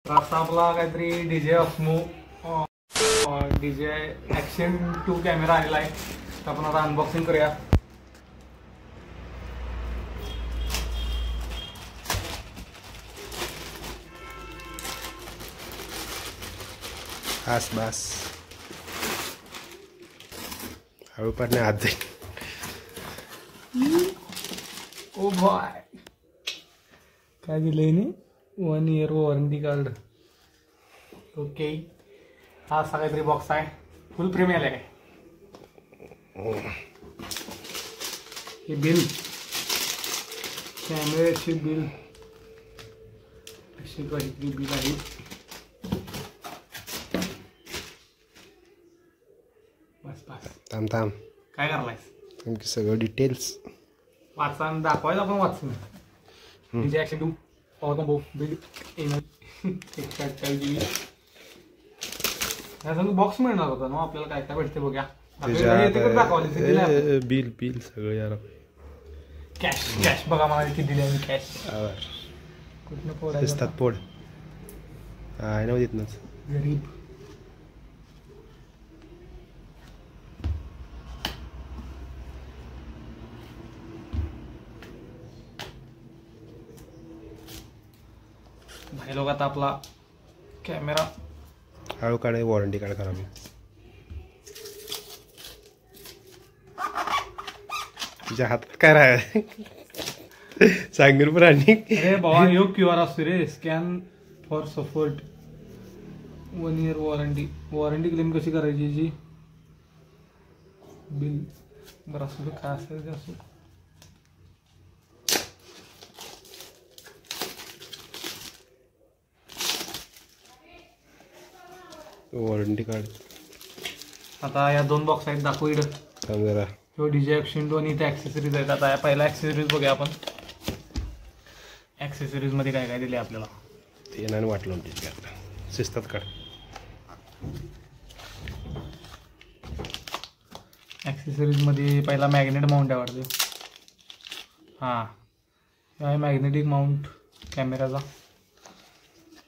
असा आपला काहीतरी DJ osmo DJ action 2 camera आलेला आहे. तर आपण आता अनबॉक्सिंग करूया. बस बस हळू पडणे हात जाईल. ओ बाय काय दिलंय नी 1 year वॉरंटी कार्ड. ओके हा असा काहीतरी बॉक्स आहे. फुल फ्रेम आले काय हे बिल कॅमेऱ्याची बिल अशी काहीतरी बिल आहे. बस बस थांब थांब काय करलायस तुमची सगळं डिटेल्स वाचा दाखवायला पण वाचून DJ action 2 power combo bill यासाठी बॉक्स मिळणार होता ना आपल्याला. काय काय भेटते बघूया. बिल बिल सगळं यार. कॅश कॅश बघा मला किती दिली आहे कॅश. कुठनं पोड पोड आहे ना तिथनंच गरीब. भाई लोक आता आपला कॅमेरा हळू काढे वॉरंटी कार्ड करा. मी तुझ्या हातात काय राह सांगेल पण. आणि अरे बाबा यो QR असतो रे. Scan for support 1 year warranty. Warranty claim कशी करायची याची बिल बरं असं काय असेल ते असं. वॉरंटी कार्ड आता या 2 बॉक्स आहेत दाखवू इकडं. थांब जरा. तो डीजे ॲक्शन 2 आणि इथे ॲक्सेसरीज आहेत. आता या पहिला ॲक्सेसरीज बघूया आपण. ॲक्सेसरीज मध्ये काय काय दिले आपल्याला ते नाही वाटलं कार्ड शिस्तात काढ. ॲक्सेसरीज मध्ये पहिला मॅग्नेट माउंट आहे वाटतं. हां आहे मॅग्नेटिक माउंट कॅमेराचा.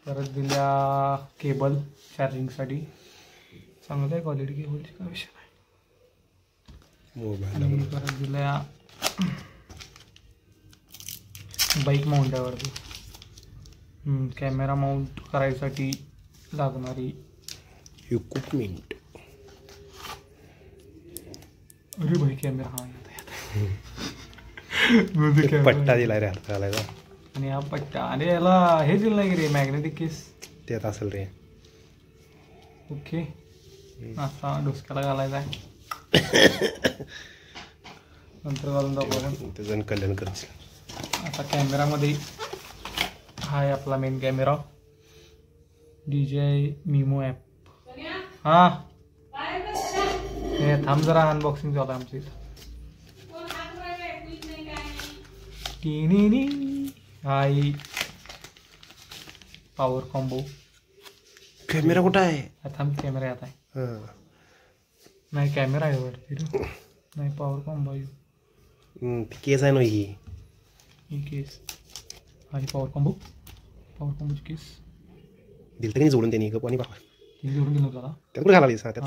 परत दिल्या केबल चार्जिंगसाठी. चांगलं आहे क्वालिटी केबलची काय विषय नाही. मोबाईल आणि परत दिल्या बाईक माउंट आहे वाटतं. कॅमेरा माउंट करायसाठी लागणारी इक्विपमेंट. अरे भाई कॅमेरा हा पट्टा दिलाय रे हात घालायचा. आणि हा पट्टा. अरे याला हे दिलं नाही रे मॅग्नेटिक केस. त्यात असेल रे. ओके असा डोसक्याला घालायचा आहे. नंतर घालून दाखवू आपण. त्याचं कल्याण करशील. आता कॅमेरामध्ये हा आहे आपला main camera DJI Mimo app. हां हे थांब जरा अनबॉक्सिंग चालू आहे आमचं इथं. High power combo. कॅमेरा कुठं आहे. थांब कॅमेरा येत आहे. नाही कॅमेरा आहे वाटते रे. नाही पॉवर कॉम्बो आहे. केस आहे ना ही केस. आणि पॉवर कॉम्बोची केस दिल तरी जोडून त्यांनी गप आणि बाबा ती जोडून दिलं होतं. त्यात कुठे घालावीस. त्यात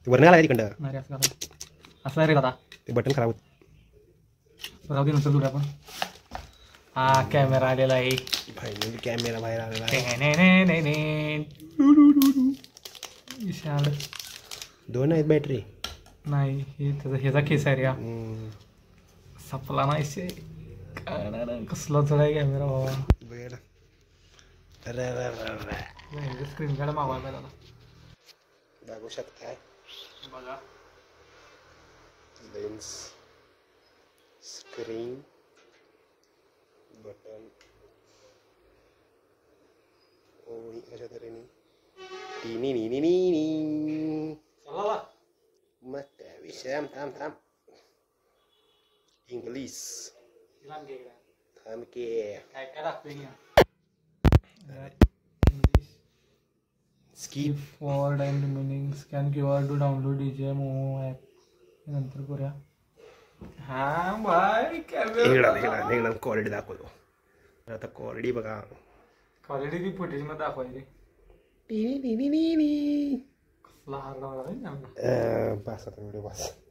वरनं घालाय तिकडं. नाही असं असं आहे रे दादा. ते बटन खराब होत. राहू दे नंतर जोडूया आपण. हा कॅमेरा आलेला आहे. फायनली कॅमेरा बाहेर आलेला आहे. 2 आहेत बॅटरी. नाही हे त्याचा ह्याचा केस आहे रे. सपला नाही शे कसला चढाय कॅमेरा बाबा. स्क्रीन गार्ड मागवायला पाहिजे. दाखवू शकताय बघा. लेन्स स्क्रीन बटन अशा तऱ्हेने मग त्या विषय थांब इंग्लिश थांब के काय काय दाखवेन skip forward and remaining scan QR to download DJI Mimo app. नंतर करूया. हा बाय कॅमेरा क्वालिटी दाखवतो. आता क्वालिटी बघा क्वालिटी ती फुटेजमध्ये दाखवायची. कसला हार लावला बस आता व्हिडिओ बस.